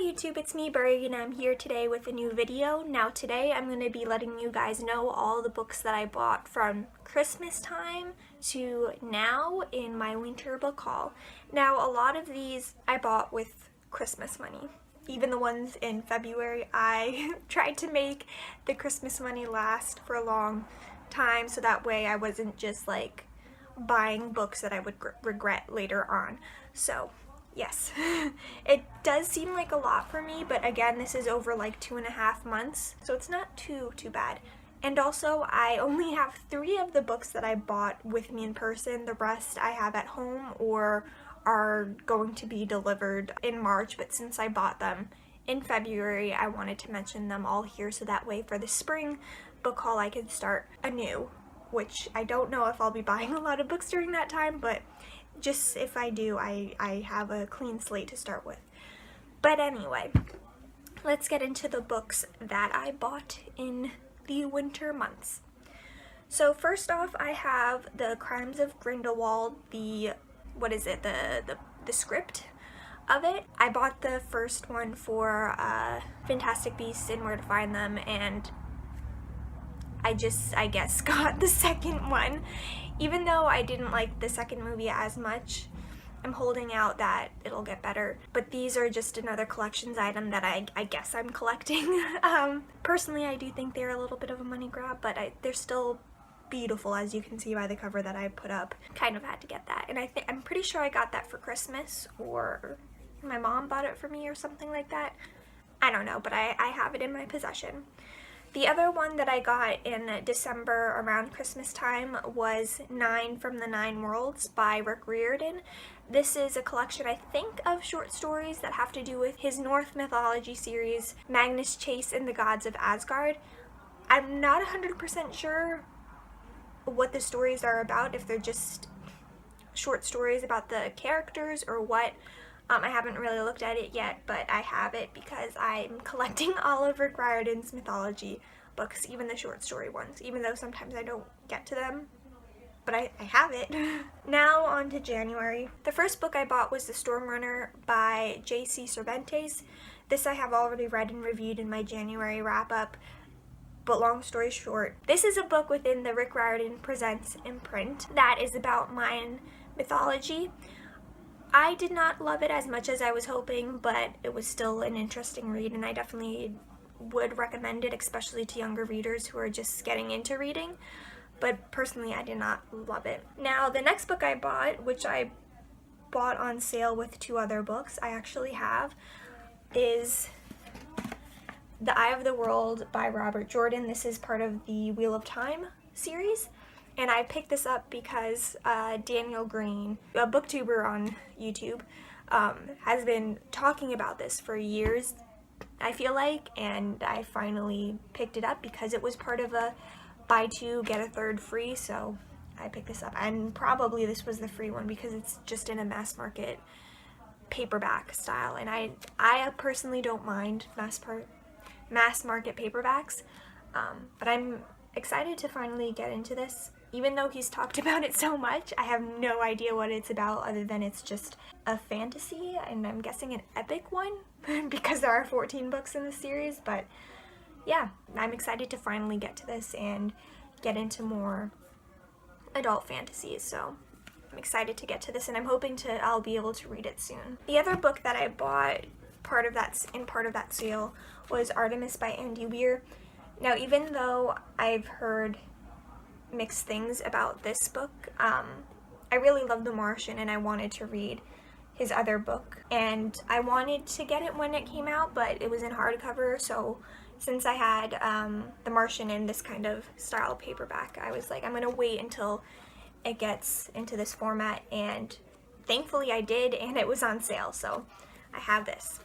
YouTube, it's me, Berg, and I'm here today with a new video. Now today I'm going to be letting you guys know all the books that I bought from Christmas time to now in my winter book haul. Now a lot of these I bought with Christmas money. Even the ones in February, I tried to make the Christmas money last for a long time so that way I wasn't just like buying books that I would regret later on. So yes, it does seem like a lot for me, but again, this is over like 2.5 months, so it's not too bad. And also, I only have 3 of the books that I bought with me in person. The rest I have at home or are going to be delivered in March, but since I bought them in February, I wanted to mention them all here so that way for the spring book haul I can start anew, which I don't know if I'll be buying a lot of books during that time, but just if I do, I have a clean slate to start with. But anyway, let's get into the books that I bought in the winter months. So first off, I have The Crimes of Grindelwald, the script of it. I bought the first one for Fantastic Beasts and Where to Find Them, and I guess got the second one. Even though I didn't like the second movie as much, I'm holding out that it'll get better. But these are just another collections item that I guess I'm collecting. Personally, I do think they're a little bit of a money grab, but they're still beautiful, as you can see by the cover that I put up. Kind of had to get that. And I'm pretty sure I got that for Christmas, or my mom bought it for me or something like that. I don't know, but I have it in my possession. The other one that I got in December around Christmas time was 9 from the Nine Worlds by Rick Riordan. This is a collection, I think, of short stories that have to do with his Norse mythology series, Magnus Chase and the Gods of Asgard. I'm not 100% sure what the stories are about, if they're just short stories about the characters or what. I haven't really looked at it yet, but I have it because I'm collecting all of Rick Riordan's mythology books, even the short story ones, even though sometimes I don't get to them, but I have it. Now on to January. The first book I bought was The Storm Runner by J.C. Cervantes. This I have already read and reviewed in my January wrap-up, but long story short, this is a book within the Rick Riordan Presents imprint that is about Mayan mythology. I did not love it as much as I was hoping, but it was still an interesting read, and I definitely would recommend it, especially to younger readers who are just getting into reading. But personally, I did not love it. Now, the next book I bought, which I bought on sale with 2 other books I actually have, is The Eye of the World by Robert Jordan. This is part of the Wheel of Time series. And I picked this up because Daniel Green, a booktuber on YouTube, has been talking about this for years, I feel like, and I finally picked it up because it was part of a buy 2, get a 3rd free, so I picked this up. And probably this was the free one because it's just in a mass market paperback style, and I personally don't mind mass market paperbacks, but I'm excited to finally get into this. Even though he's talked about it so much, I have no idea what it's about other than it's just a fantasy, and I'm guessing an epic one because there are 14 books in the series. But yeah, I'm excited to finally get to this and get into more adult fantasies, so I'm excited to get to this, and I'm hoping I'll be able to read it soon. The other book that I bought part of that sale was Artemis by Andy Weir. Now, even though I've heard mixed things about this book, I really love The Martian, and I wanted to read his other book, and I wanted to get it when it came out, but it was in hardcover, so since I had The Martian in this kind of style paperback, I was like, I'm gonna wait until it gets into this format, and thankfully I did, and it was on sale, so I have this.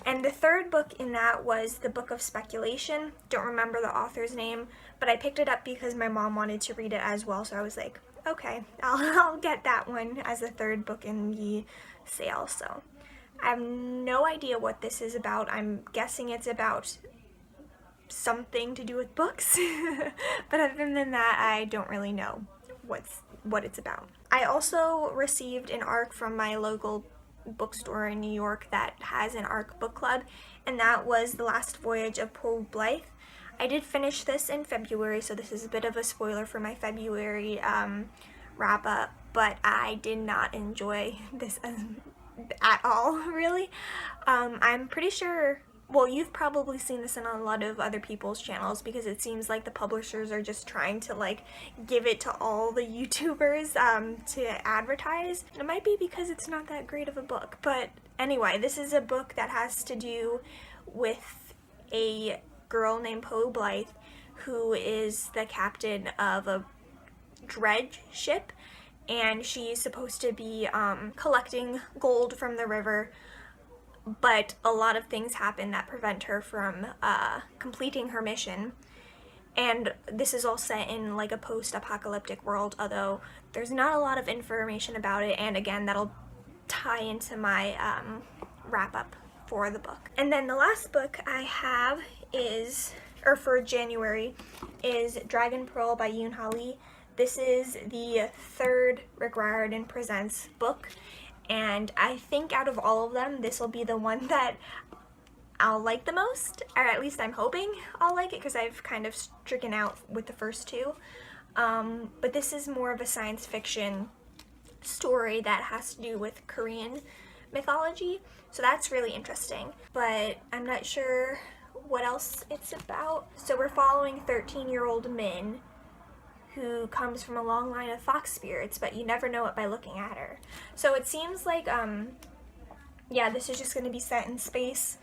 And the third book in that was The Book of Speculation. Don't remember the author's name, but I picked it up because my mom wanted to read it as well, so I was like, okay, I'll get that one as the third book in the sale. So I have no idea what this is about. I'm guessing it's about something to do with books, but other than that, I don't really know what it's about. I also received an ARC from my local bookstore in New York that has an ARC book club, and that was The Last Voyage of Poe Blythe. I did finish this in February, so this is a bit of a spoiler for my February wrap up, but I did not enjoy this at all, really. I'm pretty sure, well, you've probably seen this in a lot of other people's channels because it seems like the publishers are just trying to like give it to all the YouTubers to advertise. It might be because it's not that great of a book, but anyway, this is a book that has to do with a girl named Poe Blythe who is the captain of a dredge ship, and she's supposed to be collecting gold from the river, but a lot of things happen that prevent her from completing her mission. And this is all set in like a post-apocalyptic world, although there's not a lot of information about it, and again, that'll tie into my wrap-up for the book. And then the last book I have is, or for January, is Dragon Pearl by Yoon Ha Lee. This is the third Rick Riordan Presents book, and I think out of all of them, this will be the one that I'll like the most, or at least I'm hoping I'll like it because I've kind of stricken out with the first two. But this is more of a science fiction story that has to do with Korean mythology, so that's really interesting, but I'm not sure what else it's about. So we're following 13-year-old Min, who comes from a long line of fox spirits, but you never know it by looking at her. So it seems like, yeah, this is just going to be set in space,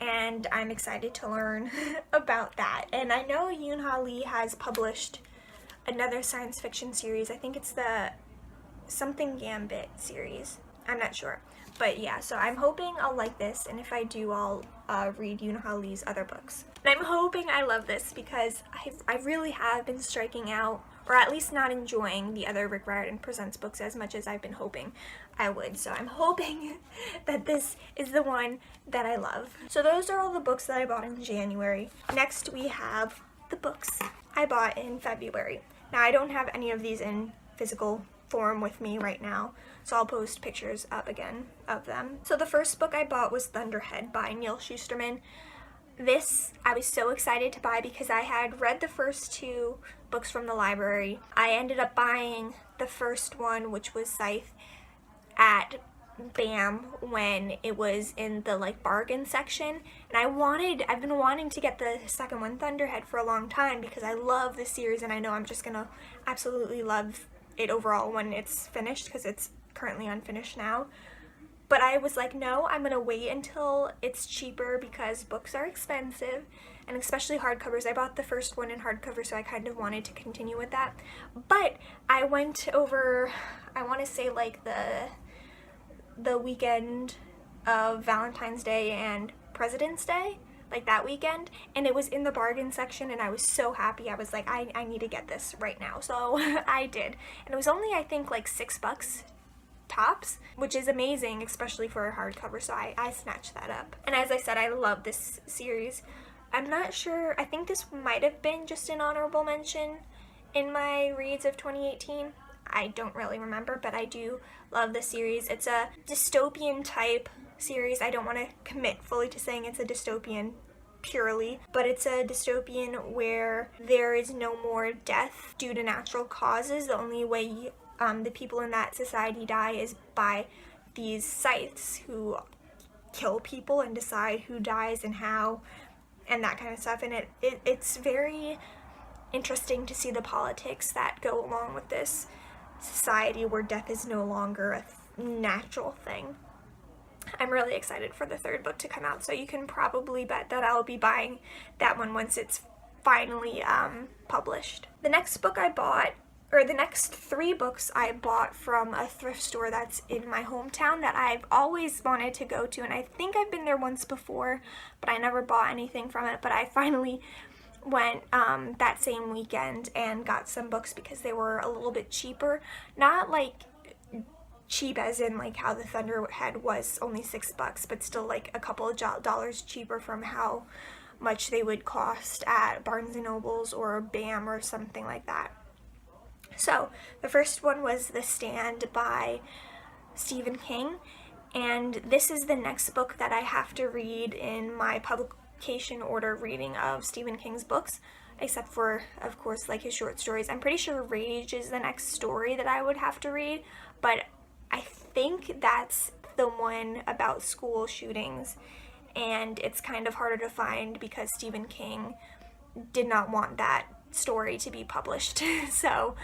and I'm excited to learn about that. And I know Yoon Ha Lee has published another science fiction series. I think it's the something Gambit series. I'm not sure. But yeah, so I'm hoping I'll like this, and if I do, I'll read Yoon Ha Lee's other books. And I'm hoping I love this because I really have been striking out, or at least not enjoying the other Rick Riordan Presents books as much as I've been hoping I would. So I'm hoping that this is the one that I love. So those are all the books that I bought in January. Next we have the books I bought in February. Now I don't have any of these in physical form with me right now, so I'll post pictures up again of them. So the first book I bought was Thunderhead by Neil Shusterman. This I was so excited to buy because I had read the first two books from the library. I ended up buying the first one, which was Scythe, at BAM when it was in the like bargain section, and I've been wanting to get the second one, Thunderhead, for a long time because I love this series, and I know I'm just gonna absolutely love it overall when it's finished because it's currently unfinished now. But I was like, no, I'm gonna wait until it's cheaper because books are expensive, and especially hardcovers. I bought the first one in hardcover, so I kind of wanted to continue with that. But I went over, I want to say like the weekend of Valentine's Day and President's Day, like that weekend, and it was in the bargain section, and I was so happy. I was like, I need to get this right now, so I did, and it was only, I think, like $6 tops, which is amazing, especially for a hardcover, so I snatched that up. And as I said, I love this series. I'm not sure, I think this might have been just an honorable mention in my reads of 2018. I don't really remember, but I do love this series. It's a dystopian type series. I don't want to commit fully to saying it's a dystopian purely, but it's a dystopian where there is no more death due to natural causes. The only way the people in that society die is by these scythes who kill people and decide who dies and how and that kind of stuff. And it's very interesting to see the politics that go along with this society where death is no longer a natural thing. I'm really excited for the third book to come out, so you can probably bet that I'll be buying that one once it's finally published. The next book I bought, or the next three books I bought from a thrift store that's in my hometown that I've always wanted to go to, and I think I've been there once before, but I never bought anything from it. But I finally went that same weekend and got some books because they were a little bit cheaper. Not like cheap as in like how the Thunderhead was only $6, but still like a couple of dollars cheaper from how much they would cost at Barnes & Nobles or BAM or something like that. So the first one was The Stand by Stephen King, And this is the next book that I have to read in my publication order reading of Stephen King's books, except for, of course, like his short stories. I'm pretty sure Rage is the next story that I would have to read, but I think that's the one about school shootings, and it's kind of harder to find because Stephen King did not want that story to be published, so,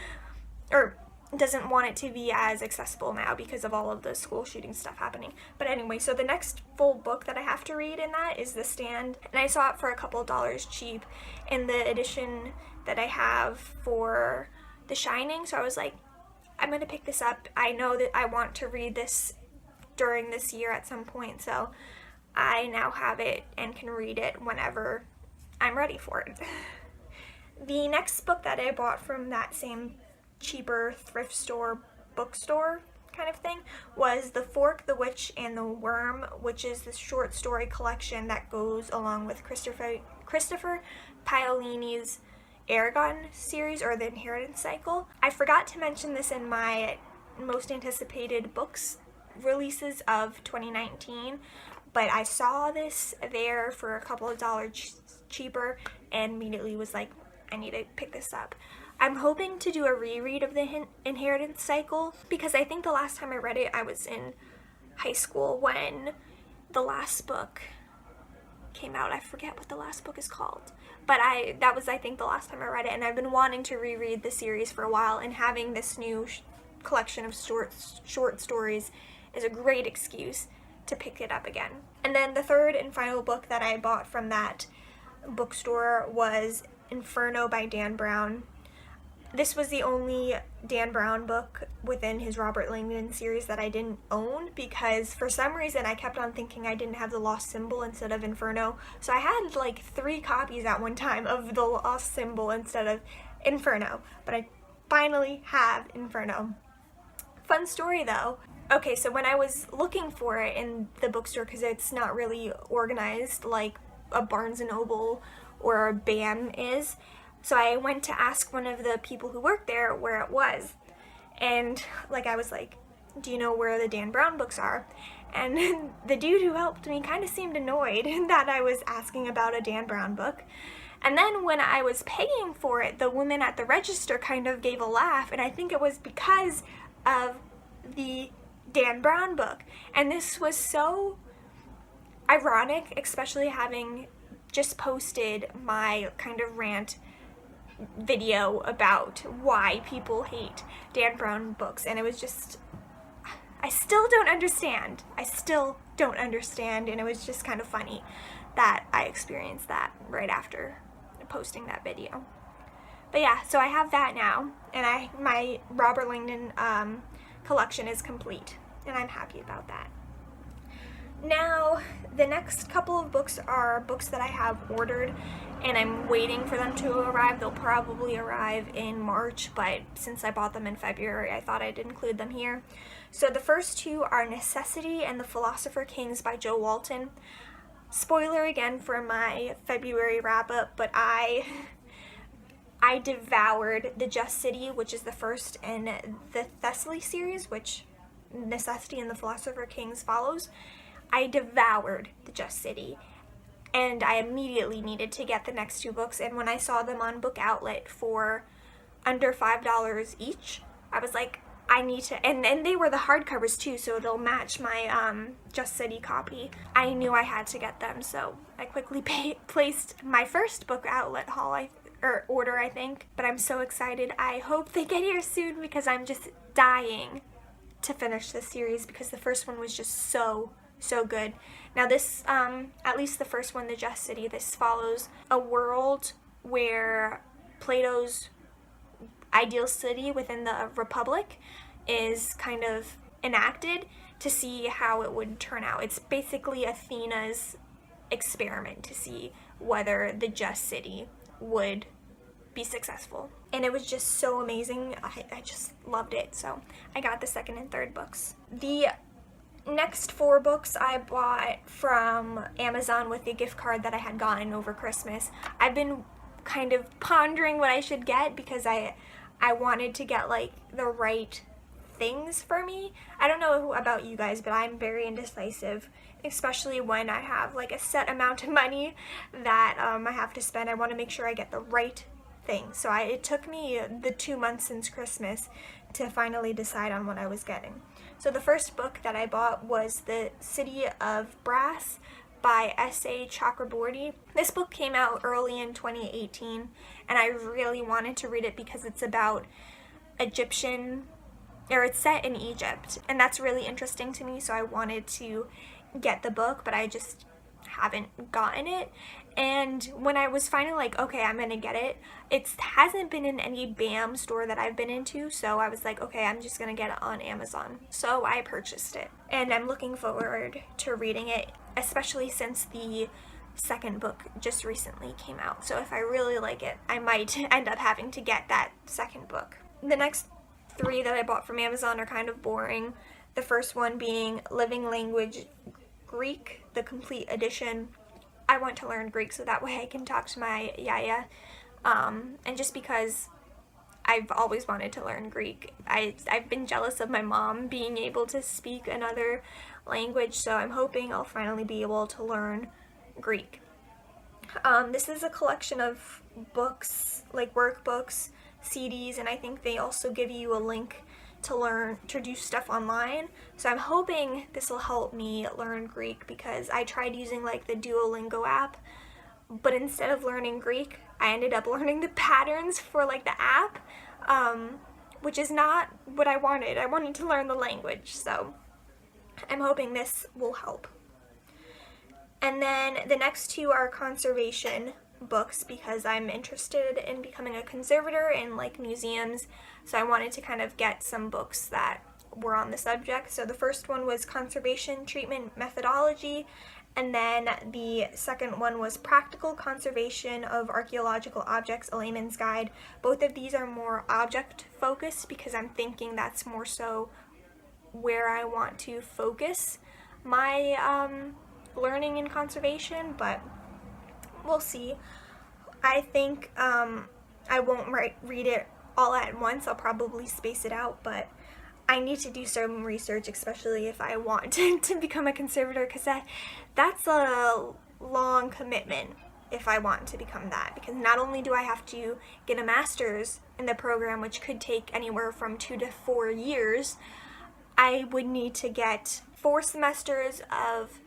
or doesn't want it to be as accessible now because of all of the school shooting stuff happening. But anyway, so the next full book that I have to read in that is The Stand, and I saw it for a couple dollars cheap in the edition that I have for The Shining, so I was like, I'm gonna pick this up. I know that I want to read this during this year at some point, so I now have it and can read it whenever I'm ready for it. The next book that I bought from that same cheaper thrift store, bookstore kind of thing, was The Fork, the Witch, and the Worm, which is the short story collection that goes along with Christopher Paolini's Aragon series, or the Inheritance Cycle. I forgot to mention this in my most anticipated books releases of 2019, but I saw this there for a couple of dollars cheaper and immediately was like, I need to pick this up. I'm hoping to do a reread of the Inheritance Cycle because I think the last time I read it I was in high school when the last book came out. I forget what the last book is called, but that was I think the last time I read it, and I've been wanting to reread the series for a while, and having this new collection of short stories is a great excuse to pick it up again. And then the third and final book that I bought from that bookstore was Inferno by Dan Brown. This was the only Dan Brown book within his Robert Langdon series that I didn't own because for some reason I kept on thinking I didn't have The Lost Symbol instead of Inferno. So I had like 3 copies at one time of The Lost Symbol instead of Inferno, but I finally have Inferno. Fun story though. Okay, so when I was looking for it in the bookstore, because it's not really organized like a Barnes & Noble or a BAM is, so I went to ask one of the people who worked there where it was. And like I was like, do you know where the Dan Brown books are? And the dude who helped me kind of seemed annoyed that I was asking about a Dan Brown book. And then when I was paying for it, the woman at the register kind of gave a laugh, and I think it was because of the Dan Brown book. And this was so ironic, especially having just posted my kind of rant video about why people hate Dan Brown books, and it was just, I still don't understand, and it was just kind of funny that I experienced that right after posting that video. But yeah, so I have that now, and my Robert Langdon collection is complete, and I'm happy about that. Now, the next couple of books are books that I have ordered, and I'm waiting for them to arrive. They'll probably arrive in March, but since I bought them in February, I thought I'd include them here. So the first 2 are Necessity and the Philosopher Kings by Joe Walton. Spoiler again for my February wrap-up, but I devoured The Just City, which is the first in the Thessaly series, which Necessity and the Philosopher Kings follows. I devoured The Just City, and I immediately needed to get the next 2 books, and when I saw them on Book Outlet for under $5 each, I was like, I need to, and they were the hardcovers too, so it'll match my Just City copy. I knew I had to get them, so I quickly placed my first Book Outlet order, I think, but I'm so excited. I hope they get here soon because I'm just dying to finish this series because the first one was just so good. Now this, at least the first one, The Just City, this follows a world where Plato's ideal city within the Republic is kind of enacted to see how it would turn out. It's basically Athena's experiment to see whether the Just City would be successful. And it was just so amazing. I just loved it. So I got the second and third books. The next 4 books I bought from Amazon with the gift card that I had gotten over Christmas. I've been kind of pondering what I should get because I wanted to get like the right things for me. I don't know about you guys, but I'm very indecisive, especially when I have like a set amount of money that I have to spend. I want to make sure I get the right thing. So it took me the 2 months since Christmas to finally decide on what I was getting. So the first book that I bought was The City of Brass by S.A. Chakraborty. This book came out early in 2018, and I really wanted to read it because it's about it's set in Egypt, and that's really interesting to me, so I wanted to get the book, but I just haven't gotten it. And when I was finally like, okay, I'm gonna get it, it hasn't been in any BAM store that I've been into, so I was like, okay, I'm just gonna get it on Amazon. So I purchased it, and I'm looking forward to reading it, especially since the second book just recently came out. So if I really like it, I might end up having to get that second book. The next 3 that I bought from Amazon are kind of boring. The first one being Living Language Greek, the complete edition. I want to learn Greek so that way I can talk to my yaya. And just because I've always wanted to learn Greek. I've been jealous of my mom being able to speak another language, so I'm hoping I'll finally be able to learn Greek. This is a collection of books, like workbooks, CDs, and I think they also give you a link to do stuff online. So I'm hoping this will help me learn Greek, because I tried using like the Duolingo app, but instead of learning Greek, I ended up learning the patterns for like the app, which is not what I wanted. I wanted to learn the language, so I'm hoping this will help. And then the next 2 are conservation books, because I'm interested in becoming a conservator in like museums, so I wanted to kind of get some books that were on the subject. So the first one was Conservation Treatment Methodology, and then the second one was Practical Conservation of Archaeological Objects, a Layman's Guide. Both of these are more object focused, because I'm thinking that's more so where I want to focus my learning in conservation, but we'll see. I think I won't read it all at once. I'll probably space it out, but I need to do some research, especially if I want to become a conservator, because that's a long commitment if I want to become that, because not only do I have to get a master's in the program, which could take anywhere from 2 to 4 years, I would need to get 4 semesters of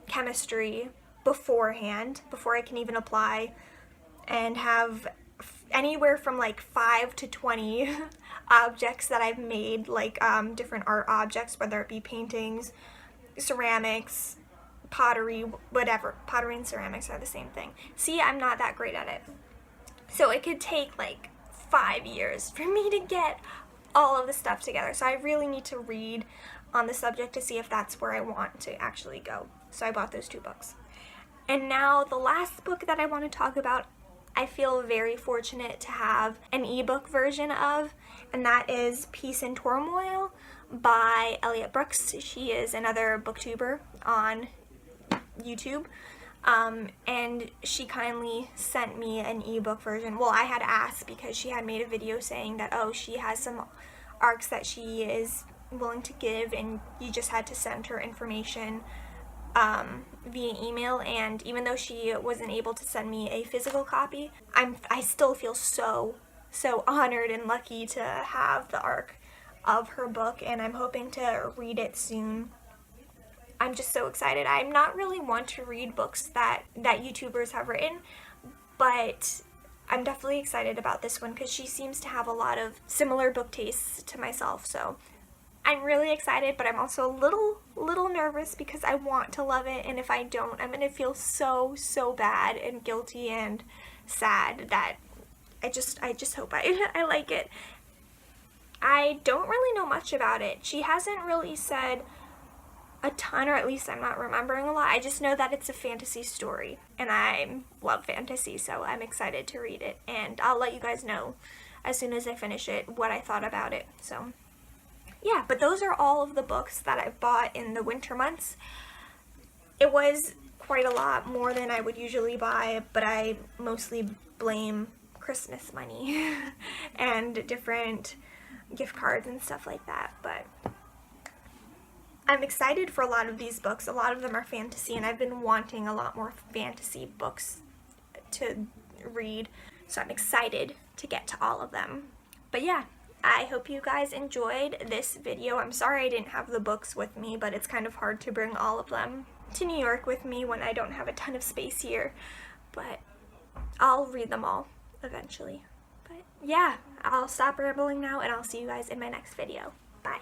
chemistry beforehand, before I can even apply, and have anywhere from like 5 to 20 objects that I've made, like different art objects, whether it be paintings, ceramics, pottery, whatever. Pottery and ceramics are the same thing. See, I'm not that great at it. So it could take like 5 years for me to get all of the stuff together. So I really need to read on the subject to see if that's where I want to actually go. So I bought those 2 books. And now the last book that I want to talk about, I feel very fortunate to have an ebook version of, and that is Peace in Turmoil by Elliot Brooks. She is another booktuber on YouTube, and she kindly sent me an ebook version. Well, I had asked because she had made a video saying that, oh, she has some arcs that she is willing to give, and you just had to send her information via email. And even though she wasn't able to send me a physical copy, I still feel so honored and lucky to have the arc of her book, and I'm hoping to read it soon. I'm just so excited. I'm not really one to read books that YouTubers have written, but I'm definitely excited about this one because she seems to have a lot of similar book tastes to myself. So I'm really excited, but I'm also a little nervous because I want to love it, and if I don't, I'm gonna feel so bad and guilty and sad that I just hope I like it. I don't really know much about it. She hasn't really said a ton, or at least I'm not remembering a lot. I just know that it's a fantasy story, and I love fantasy, so I'm excited to read it, and I'll let you guys know as soon as I finish it what I thought about it. So yeah, but those are all of the books that I've bought in the winter months. It was quite a lot more than I would usually buy, but I mostly blame Christmas money and different gift cards and stuff like that. But I'm excited for a lot of these books. A lot of them are fantasy, and I've been wanting a lot more fantasy books to read, so I'm excited to get to all of them. But yeah, I hope you guys enjoyed this video. I'm sorry I didn't have the books with me, but it's kind of hard to bring all of them to New York with me when I don't have a ton of space here. But I'll read them all eventually. But yeah, I'll stop rambling now, and I'll see you guys in my next video. Bye.